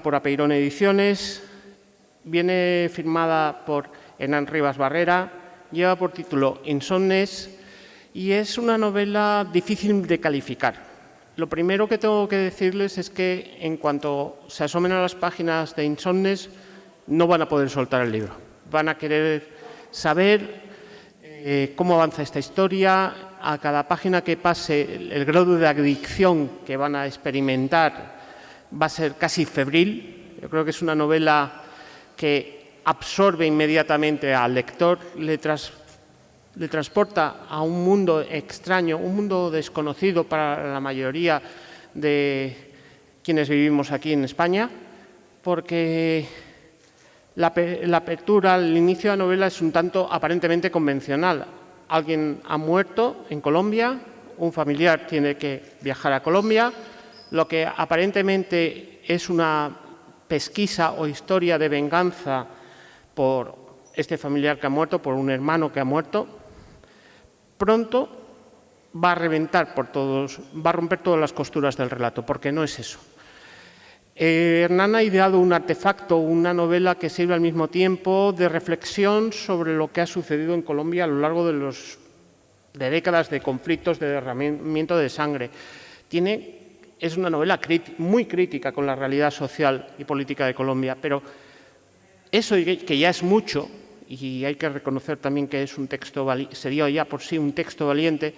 Por Apeirón Ediciones, viene firmada por Hernán Rivas Barrera, lleva por título Insomnes y es una novela difícil de calificar. Lo primero que tengo que decirles es que en cuanto se asomen a las páginas de Insomnes no van a poder soltar el libro. Van a querer saber cómo avanza esta historia. A cada página que pase, el grado de adicción que van a experimentar va a ser casi febril. Yo creo que es una novela que absorbe inmediatamente al lector, le transporta a un mundo extraño, un mundo desconocido para la mayoría de quienes vivimos aquí en España, porque la apertura, el inicio de la novela es un tanto aparentemente convencional. Alguien ha muerto en Colombia, un familiar tiene que viajar a Colombia. Lo que aparentemente es una pesquisa o historia de venganza por este familiar que ha muerto, por un hermano que ha muerto, pronto va a reventar va a romper todas las costuras del relato, porque no es eso. Hernán ha ideado un artefacto, una novela que sirve al mismo tiempo de reflexión sobre lo que ha sucedido en Colombia a lo largo de décadas de conflictos, de derramamiento de sangre. Es una novela muy crítica con la realidad social y política de Colombia, pero eso que ya es mucho, y hay que reconocer también que es un texto, sería ya por sí un texto valiente,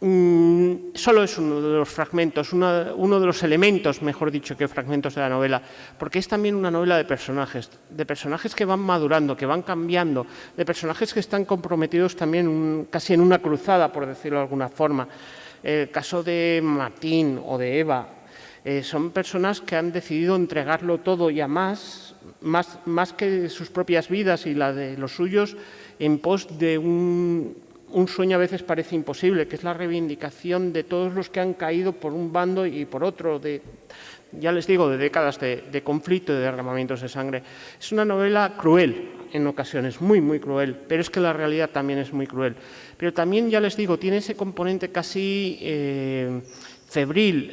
solo es uno de los fragmentos, uno de los elementos, mejor dicho, que fragmentos de la novela, porque es también una novela de personajes que van madurando, que van cambiando, de personajes que están comprometidos también casi en una cruzada, por decirlo de alguna forma. El caso de Martín o de Eva, son personas que han decidido entregarlo todo y a más que sus propias vidas y la de los suyos, en pos de un sueño a veces parece imposible, que es la reivindicación de todos los que han caído por un bando y por otro, ya les digo, de décadas de conflicto y de derramamientos de sangre. Es una novela cruel en ocasiones, muy, muy cruel, pero es que la realidad también es muy cruel. Pero también, ya les digo, tiene ese componente casi febril,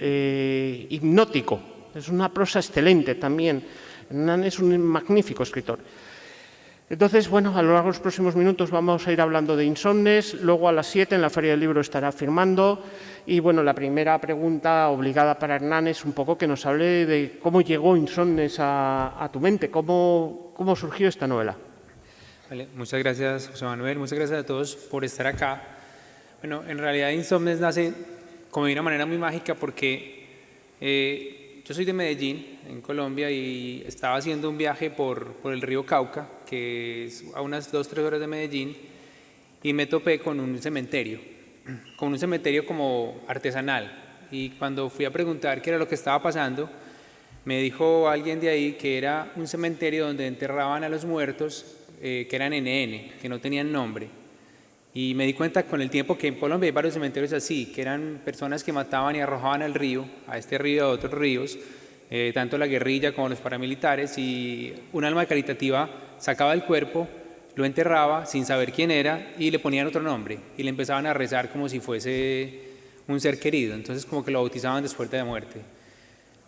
hipnótico. Es una prosa excelente también. Hernán es un magnífico escritor. Entonces, bueno, a lo largo de los próximos minutos vamos a ir hablando de Insomnes, luego a las 7 en la Feria del Libro estará firmando y, bueno, la primera pregunta obligada para Hernán es un poco que nos hable de cómo llegó Insomnes a tu mente, cómo surgió esta novela. Vale, muchas gracias, José Manuel, muchas gracias a todos por estar acá. Bueno, en realidad Insomnes nace como de una manera muy mágica porque yo soy de Medellín, en Colombia, y estaba haciendo un viaje por el río Cauca, que es a unas 2-3 horas de Medellín, y me topé con un cementerio como artesanal. Y cuando fui a preguntar qué era lo que estaba pasando, me dijo alguien de ahí que era un cementerio donde enterraban a los muertos que eran NN, que no tenían nombre. Y me di cuenta con el tiempo que en Colombia hay varios cementerios así, que eran personas que mataban y arrojaban al río, a este río y a otros ríos, tanto la guerrilla como los paramilitares, y un alma caritativa sacaba el cuerpo, lo enterraba sin saber quién era y le ponían otro nombre y le empezaban a rezar como si fuese un ser querido. Entonces como que lo bautizaban después de la muerte.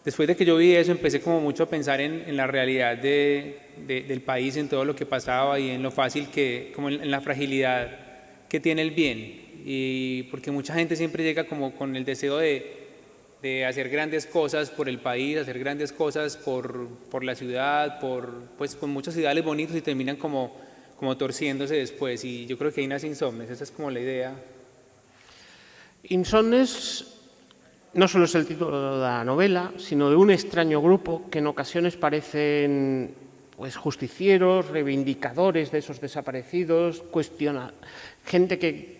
Después de que yo vi eso, empecé como mucho a pensar en la realidad del país, en todo lo que pasaba y en lo fácil como en la fragilidad que tiene el bien. Y porque mucha gente siempre llega como con el deseo de hacer grandes cosas por el país, hacer grandes cosas por la ciudad, pues con muchos ideales bonitos y terminan como torciéndose después. Y yo creo que ahí nace Insomnes, esa es como la idea. Insomnes no solo es el título de la novela, sino de un extraño grupo que en ocasiones parecen pues justicieros, reivindicadores de esos desaparecidos, gente que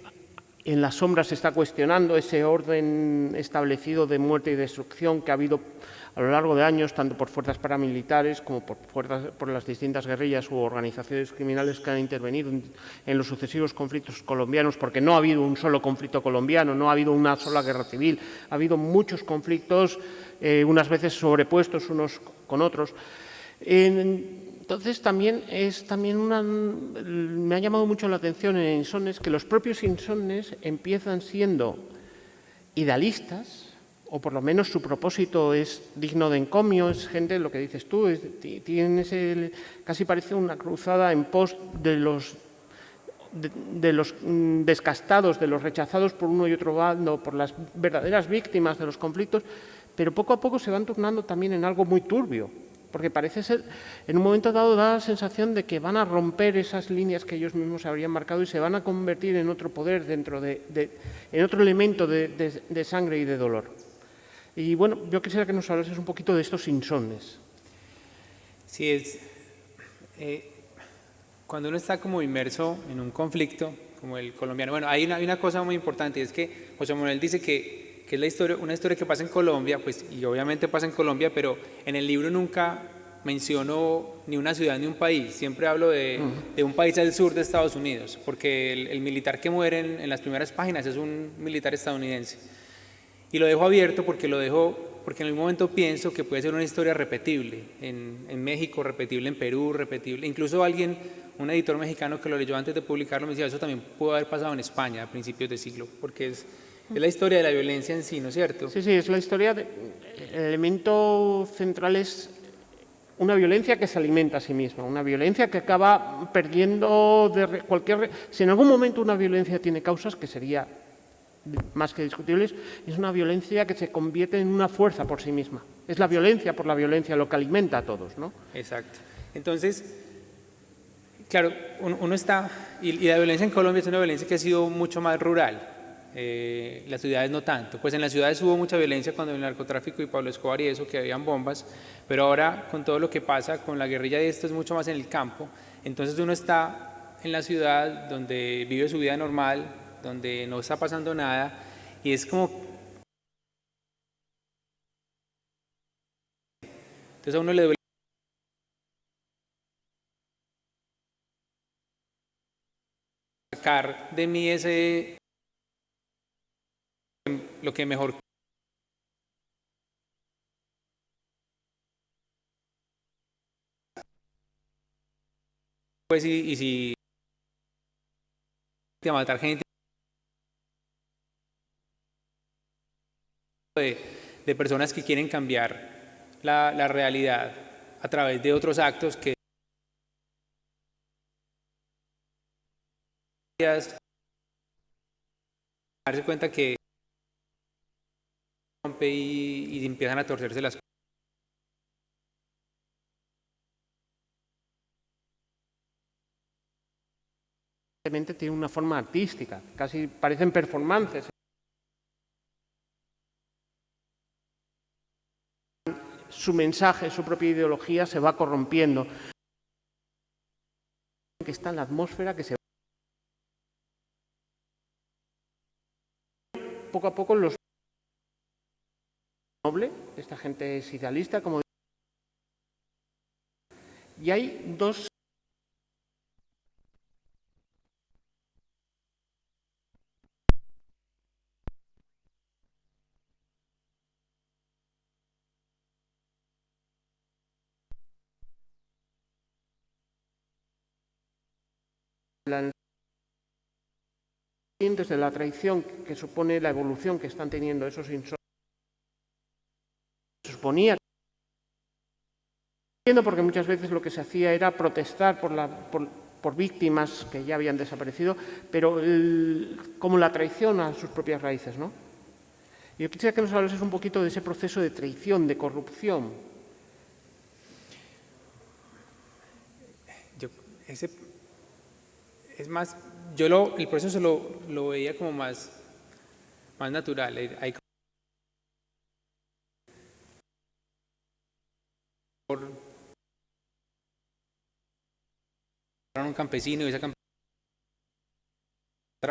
en las sombras está cuestionando ese orden establecido de muerte y destrucción que ha habido a lo largo de años, tanto por fuerzas paramilitares como por las distintas guerrillas u organizaciones criminales que han intervenido en los sucesivos conflictos colombianos, porque no ha habido un solo conflicto colombiano, no ha habido una sola guerra civil, ha habido muchos conflictos, unas veces sobrepuestos unos con otros. Entonces, me ha llamado mucho la atención en Insomnes que los propios Insomnes empiezan siendo idealistas, o por lo menos su propósito es digno de encomio, es gente, lo que dices tú, casi parece una cruzada en pos de los descastados, de los rechazados por uno y otro bando, por las verdaderas víctimas de los conflictos, pero poco a poco se van tornando también en algo muy turbio, porque parece ser, en un momento dado da la sensación de que van a romper esas líneas que ellos mismos habrían marcado y se van a convertir en otro poder en otro elemento de sangre y de dolor. Y bueno, yo quisiera que nos hablases un poquito de estos insomnes. Sí, cuando uno está como inmerso en un conflicto como el colombiano, bueno, hay una cosa muy importante, y es que José Manuel dice que es una historia que pasa en Colombia, pues, y obviamente pasa en Colombia, pero en el libro nunca menciono ni una ciudad ni un país, siempre hablo de un país al sur de Estados Unidos, porque el militar que muere en las primeras páginas es un militar estadounidense. Y lo dejo abierto porque en algún momento pienso que puede ser una historia repetible en México, repetible en Perú, repetible. Incluso un editor mexicano que lo leyó antes de publicarlo me decía, eso también pudo haber pasado en España a principios de siglo, porque es la historia de la violencia en sí, ¿no es cierto? Sí, es la historia, el elemento central es una violencia que se alimenta a sí misma, una violencia que acaba perdiendo si en algún momento una violencia tiene causas, que sería más que discutibles, es una violencia que se convierte en una fuerza por sí misma. Es la violencia por la violencia lo que alimenta a todos, ¿no? Exacto. Entonces, claro, uno está, y la violencia en Colombia es una violencia que ha sido mucho más rural, las ciudades no tanto. Pues en las ciudades hubo mucha violencia cuando el narcotráfico y Pablo Escobar y eso, que habían bombas, pero ahora con todo lo que pasa con la guerrilla y esto es mucho más en el campo. Entonces uno está en la ciudad donde vive su vida normal, donde no está pasando nada, y es como... Entonces a uno le duele sacar de mí lo que mejor... Pues y si te matar gente de personas que quieren cambiar la realidad a través de otros actos que darse cuenta que rompe y empiezan a torcerse las cosas. Tiene una forma artística, casi parecen performances. Su mensaje, su propia ideología se va corrompiendo. Que está en la atmósfera, que se poco a poco los noble, esta gente es idealista, como y hay dos desde la traición que supone la evolución que están teniendo esos insomnios. Se suponía, porque muchas veces lo que se hacía era protestar por víctimas que ya habían desaparecido, pero como la traición a sus propias raíces, ¿no? Yo quisiera que nos hablases un poquito de ese proceso de traición, de corrupción. Es más, yo el proceso lo veía como más natural. Hay un campesino y ese campesino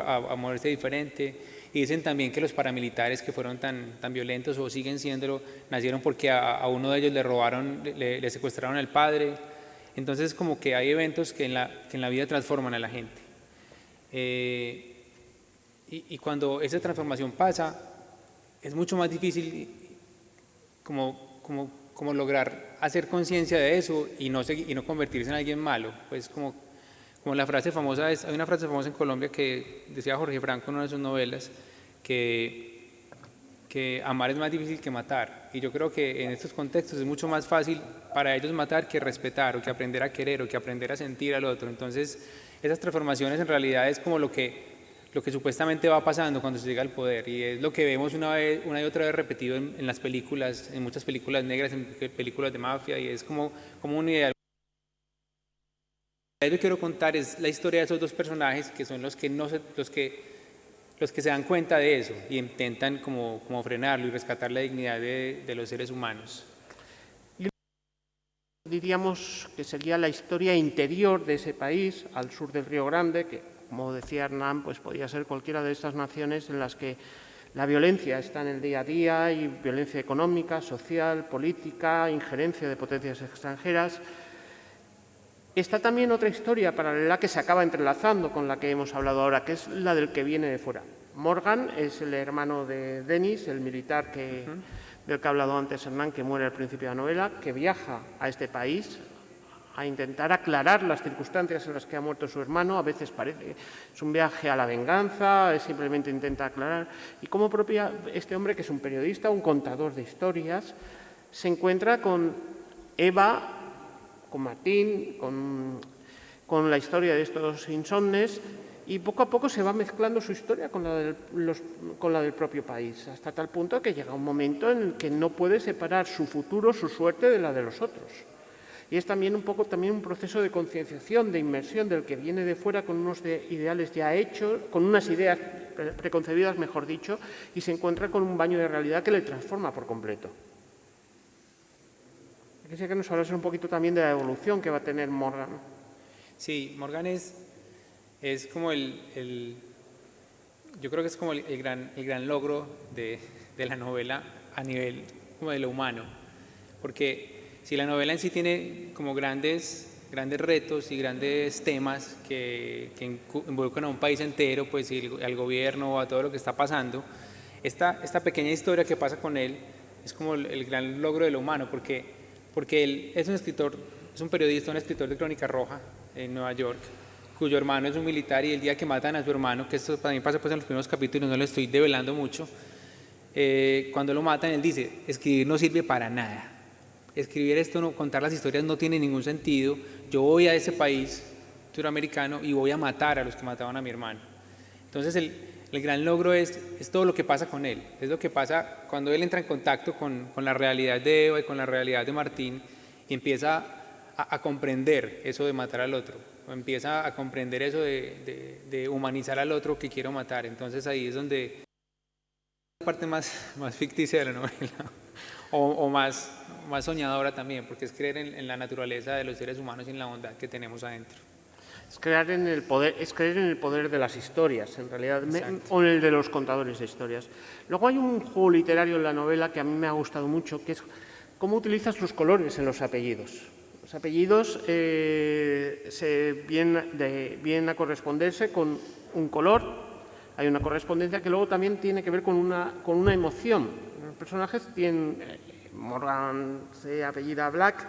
a moverse diferente, y dicen también que los paramilitares que fueron tan violentos o siguen siéndolo, nacieron porque a uno de ellos le robaron, le secuestraron al padre. Entonces como que hay eventos que en la vida transforman a la gente, y cuando esa transformación pasa es mucho más difícil como lograr hacer conciencia de eso y no convertirse en alguien malo. Pues como la frase famosa hay una frase famosa en Colombia que decía Jorge Franco en una de sus novelas, que que amar es más difícil que matar. Y yo creo que en estos contextos es mucho más fácil para ellos matar que respetar, o que aprender a querer, o que aprender a sentir al otro. Entonces, esas transformaciones en realidad es como lo que supuestamente va pasando cuando se llega al poder, y es lo que vemos una y otra vez repetido en las películas, en muchas películas negras, en películas de mafia, y es como un ideal. Lo que quiero contar es la historia de esos dos personajes que son los que se dan cuenta de eso y intentan como frenarlo y rescatar la dignidad de los seres humanos. Diríamos que sería la historia interior de ese país, al sur del Río Grande, que, como decía Hernán, pues podía ser cualquiera de estas naciones en las que la violencia está en el día a día, y violencia económica, social, política, injerencia de potencias extranjeras. Está también otra historia paralela que se acaba entrelazando con la que hemos hablado ahora, que es la del que viene de fuera. Morgan es el hermano de Dennis, el militar del que ha hablado antes Hernán, que muere al principio de la novela, que viaja a este país a intentar aclarar las circunstancias en las que ha muerto su hermano. A veces parece es un viaje a la venganza, simplemente intenta aclarar. Y como este hombre, que es un periodista, un contador de historias, se encuentra con Eva, con Martín, con la historia de estos insomnes, y poco a poco se va mezclando su historia con la del propio país, hasta tal punto que llega un momento en el que no puede separar su futuro, su suerte, de la de los otros. Y es también un proceso de concienciación, de inmersión del que viene de fuera con unos ideales ya hechos, con unas ideas preconcebidas, mejor dicho, y se encuentra con un baño de realidad que le transforma por completo. Quisiera que nos hablase un poquito también de la evolución que va a tener Morgan. Sí, Morgan es como yo creo que es como el gran logro de la novela a nivel como de lo humano, porque si la novela en sí tiene como grandes retos y grandes temas que involucran a un país entero, pues al gobierno o a todo lo que está pasando, esta pequeña historia que pasa con él es como el gran logro de lo humano, porque él es un escritor, es un periodista, un escritor de Crónica Roja en Nueva York, cuyo hermano es un militar, y el día que matan a su hermano, que esto también pasa pues en los primeros capítulos, no lo estoy develando mucho, cuando lo matan él dice: escribir no sirve para nada, escribir esto, no, contar las historias no tiene ningún sentido, yo voy a ese país suramericano y voy a matar a los que mataban a mi hermano. Entonces el gran logro es todo lo que pasa con él, es lo que pasa cuando él entra en contacto con la realidad de Eva y con la realidad de Martín, y empieza a comprender eso de matar al otro, o empieza a comprender eso de humanizar al otro que quiero matar. Entonces ahí es donde la parte más ficticia de la novela, o más soñadora también, porque es creer en la naturaleza de los seres humanos y en la bondad que tenemos adentro. Es creer en el poder de las historias, en realidad, o en el de los contadores de historias. Luego hay un juego literario en la novela que a mí me ha gustado mucho, que es cómo utilizas los colores en los apellidos. Los apellidos vienen a corresponderse con un color. Hay una correspondencia que luego también tiene que ver con una emoción. Los personajes tienen... Morgan se apellida Black,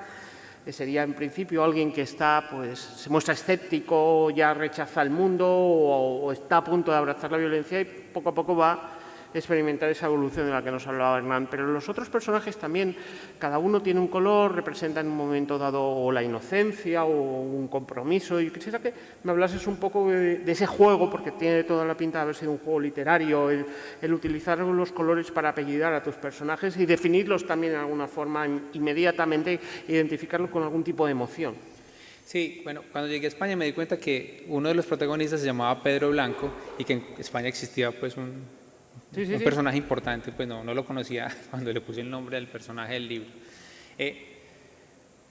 sería en principio alguien que se muestra escéptico, ya rechaza el mundo o está a punto de abrazar la violencia, y poco a poco va a experimentar esa evolución de la que nos hablaba Hernán. Pero los otros personajes también, cada uno tiene un color, representa en un momento dado o la inocencia o un compromiso. Y quisiera que me hablases un poco de ese juego, porque tiene toda la pinta de haber sido un juego literario, el utilizar los colores para apellidar a tus personajes y definirlos también de alguna forma, inmediatamente identificarlos con algún tipo de emoción. Sí, bueno, cuando llegué a España me di cuenta que uno de los protagonistas se llamaba Pedro Blanco, y que en España existía pues un personaje importante, pues no lo conocía cuando le puse el nombre del personaje del libro.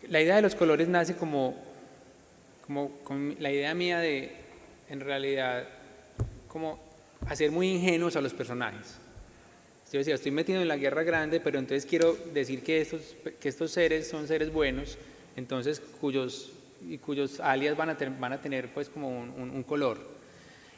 La idea de los colores nace como con la idea mía de, en realidad, como hacer muy ingenuos a los personajes. Yo decía, estoy metido en la guerra grande, pero entonces quiero decir que estos seres son seres buenos, entonces cuyos alias van a tener pues como un color.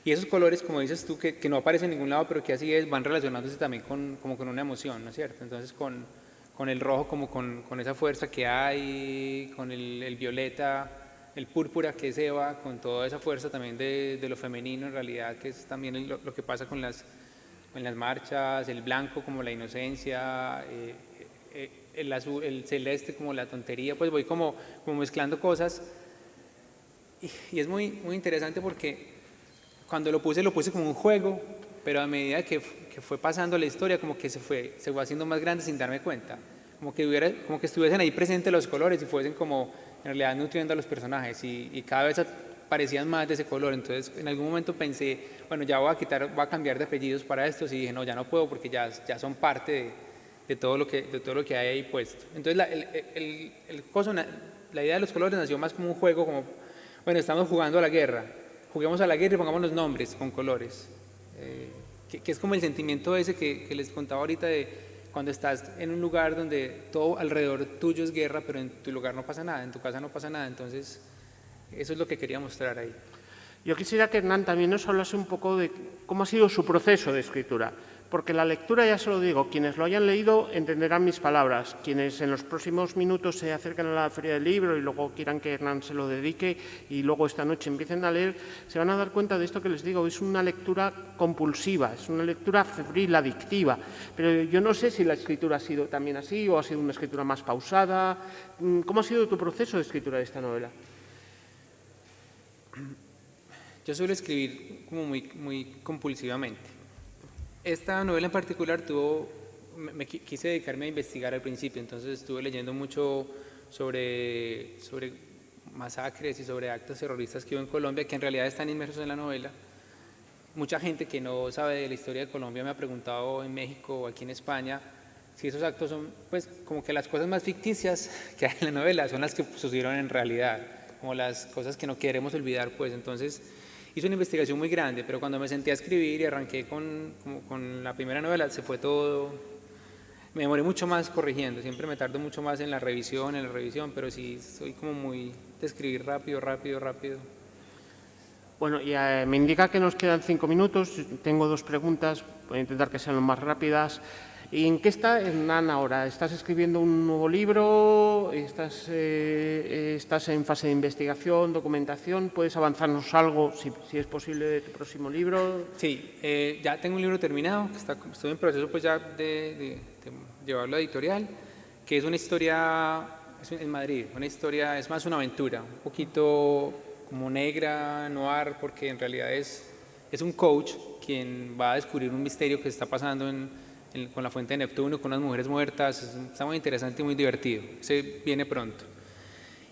Y esos colores, como dices tú, que no aparecen en ningún lado, pero que así es, van relacionándose también como con una emoción, ¿no es cierto? Entonces con el rojo como con esa fuerza que hay, con el violeta, el púrpura que es Eva, con toda esa fuerza también de lo femenino en realidad, que es también lo que pasa con las en las marchas, el blanco como la inocencia, el azul, el celeste como la tontería, pues voy como mezclando cosas y es muy interesante porque cuando lo puse como un juego, pero a medida que fue pasando la historia como que se fue haciendo más grande sin darme cuenta, como que estuviesen ahí presentes los colores y fuesen como en realidad nutriendo a los personajes y cada vez parecían más de ese color. Entonces en algún momento pensé, bueno, ya voy a cambiar de apellidos para estos y dije, no, ya no puedo porque ya son parte de todo lo que hay ahí puesto. Entonces la idea de los colores nació más como un juego, como, bueno, estamos jugando a la guerra, juguemos a la guerra y pongamos los nombres con colores, que es como el sentimiento ese que les contaba ahorita de cuando estás en un lugar donde todo alrededor tuyo es guerra, pero en tu lugar no pasa nada, en tu casa no pasa nada. Entonces eso es lo que quería mostrar ahí. Yo quisiera que Hernán también nos hablase un poco de cómo ha sido su proceso de escritura, porque la lectura, ya se lo digo, quienes lo hayan leído entenderán mis palabras, quienes en los próximos minutos se acercan a la Feria del Libro y luego quieran que Hernán se lo dedique y luego esta noche empiecen a leer, se van a dar cuenta de esto que les digo, es una lectura compulsiva, es una lectura febril, adictiva, pero yo no sé si la escritura ha sido también así o ha sido una escritura más pausada. ¿Cómo ha sido tu proceso de escritura de esta novela? Yo suelo escribir como muy compulsivamente. Esta novela en particular quise dedicarme a investigar al principio, entonces estuve leyendo mucho sobre masacres y sobre actos terroristas que hubo en Colombia, que en realidad están inmersos en la novela. Mucha gente que no sabe de la historia de Colombia me ha preguntado en México o aquí en España si esos actos son, pues, como que las cosas más ficticias que hay en la novela son las que sucedieron en realidad, como las cosas que no queremos olvidar, pues. Entonces hice una investigación muy grande, pero cuando me senté a escribir y arranqué con la primera novela, se fue todo. Me demoré mucho más corrigiendo, siempre me tardo mucho más en la revisión, pero sí soy como muy de escribir rápido. Bueno, y me indica que nos quedan 5 minutos. Tengo 2 preguntas, voy a intentar que sean lo más rápidas. ¿Y en qué está Hernán ahora? ¿Estás escribiendo un nuevo libro? ¿Estás en fase de investigación, documentación? ¿Puedes avanzarnos algo, si es posible, de tu próximo libro? Sí, ya tengo un libro terminado, estoy en proceso pues ya de llevarlo a editorial, que es una historia, en Madrid, una historia, es más una aventura, un poquito como negra, noir, porque en realidad es un coach quien va a descubrir un misterio que está pasando con la fuente de Neptuno, con unas mujeres muertas. Está muy interesante y muy divertido, se viene pronto.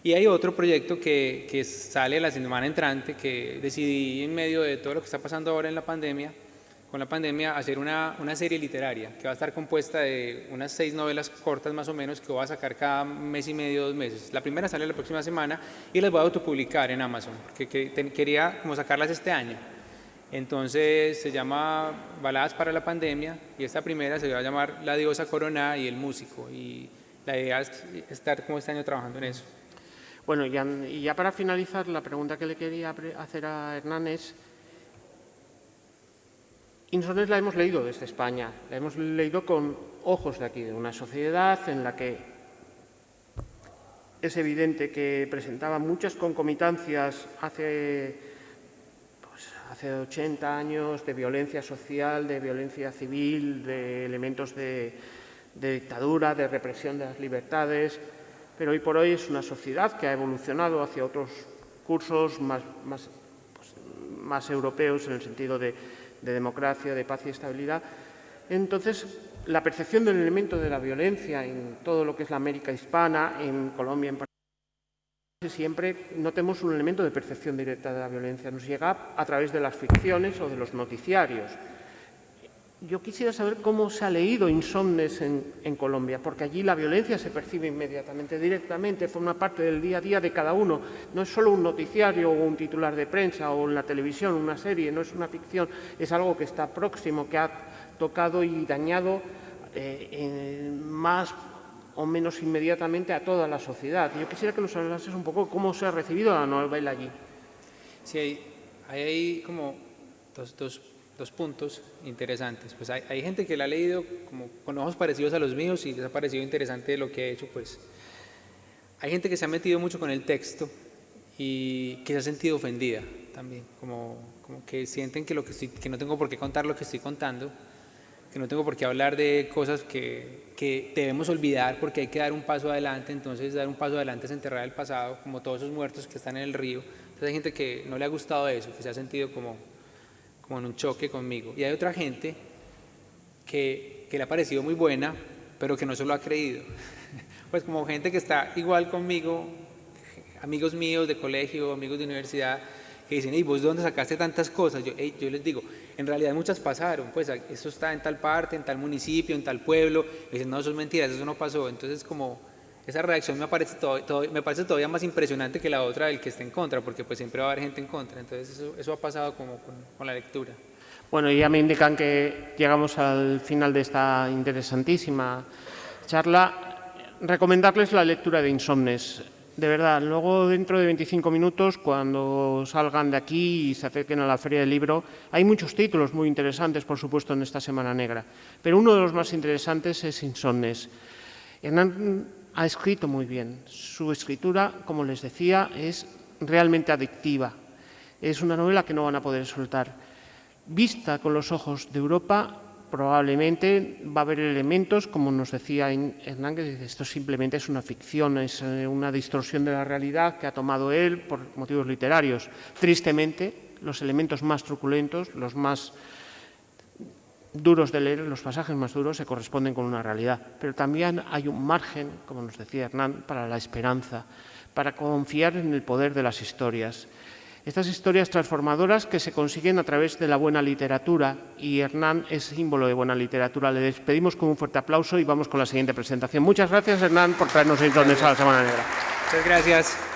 Y hay otro proyecto que sale la semana entrante, que decidí en medio de todo lo que está pasando ahora con la pandemia, hacer una serie literaria que va a estar compuesta de unas 6 novelas cortas más o menos que voy a sacar cada mes y medio, 2 meses. La primera sale la próxima semana y las voy a autopublicar en Amazon, porque quería como sacarlas este año. Entonces se llama Baladas para la Pandemia y esta primera se va a llamar La diosa coronada y el músico, y la idea es estar como este año trabajando en eso. Bueno, y ya para finalizar, la pregunta que le quería hacer a Hernán es: Insomnes la hemos leído desde España, la hemos leído con ojos de aquí, de una sociedad en la que es evidente que presentaba muchas concomitancias hace 80 años de violencia social, de violencia civil, de elementos de dictadura, de represión de las libertades, pero hoy por hoy es una sociedad que ha evolucionado hacia otros cursos más europeos en el sentido de democracia, de paz y estabilidad. Entonces, la percepción del elemento de la violencia en todo lo que es la América hispana, en Colombia en particular, siempre no tenemos un elemento de percepción directa de la violencia, nos llega a través de las ficciones o de los noticiarios. Yo quisiera saber cómo se ha leído Insomnes en Colombia, porque allí la violencia se percibe inmediatamente, directamente, forma parte del día a día de cada uno. No es solo un noticiario o un titular de prensa o en la televisión, una serie, no es una ficción, es algo que está próximo, que ha tocado y dañado más o menos inmediatamente a toda la sociedad. Yo quisiera que nos hablases un poco cómo se ha recibido la novela allí. Sí, hay como dos puntos interesantes. Pues hay gente que la ha leído como con ojos parecidos a los míos y les ha parecido interesante lo que he hecho. Pues hay gente que se ha metido mucho con el texto y que se ha sentido ofendida también, como que sienten que no tengo por qué contar lo que estoy contando. que no tengo por qué hablar de cosas que debemos olvidar porque hay que dar un paso adelante. Entonces dar un paso adelante es enterrar el pasado, como todos esos muertos que están en el río. Entonces hay gente que no le ha gustado eso, que se ha sentido como en un choque conmigo. Y hay otra gente que le ha parecido muy buena, pero que no se lo ha creído. Pues como gente que está igual conmigo, amigos míos de colegio, amigos de universidad, que dicen, ¿vos de dónde sacaste tantas cosas? Yo les digo, en realidad muchas pasaron, pues eso está en tal parte, en tal municipio, en tal pueblo. Y dicen, no, eso es mentira, eso no pasó. Entonces como esa reacción me parece todavía más impresionante que la otra del que está en contra, porque pues siempre va a haber gente en contra. Entonces eso ha pasado como con la lectura. Bueno, ya me indican que llegamos al final de esta interesantísima charla. Recomendarles la lectura de Insomnes. De verdad, luego dentro de 25 minutos, cuando salgan de aquí y se acerquen a la Feria del Libro, hay muchos títulos muy interesantes, por supuesto, en esta Semana Negra. Pero uno de los más interesantes es Insomnes. Hernán ha escrito muy bien. Su escritura, como les decía, es realmente adictiva. Es una novela que no van a poder soltar. Vista con los ojos de Europa, probablemente va a haber elementos, como nos decía Hernán, que esto simplemente es una ficción, es una distorsión de la realidad que ha tomado él por motivos literarios. Tristemente, los elementos más truculentos, los más duros de leer, los pasajes más duros, se corresponden con una realidad. Pero también hay un margen, como nos decía Hernán, para la esperanza, para confiar en el poder de las historias. Estas historias transformadoras que se consiguen a través de la buena literatura, y Hernán es símbolo de buena literatura. Le despedimos con un fuerte aplauso y vamos con la siguiente presentación. Muchas gracias, Hernán, por traernos Insomnes a la Semana Negra. Muchas gracias.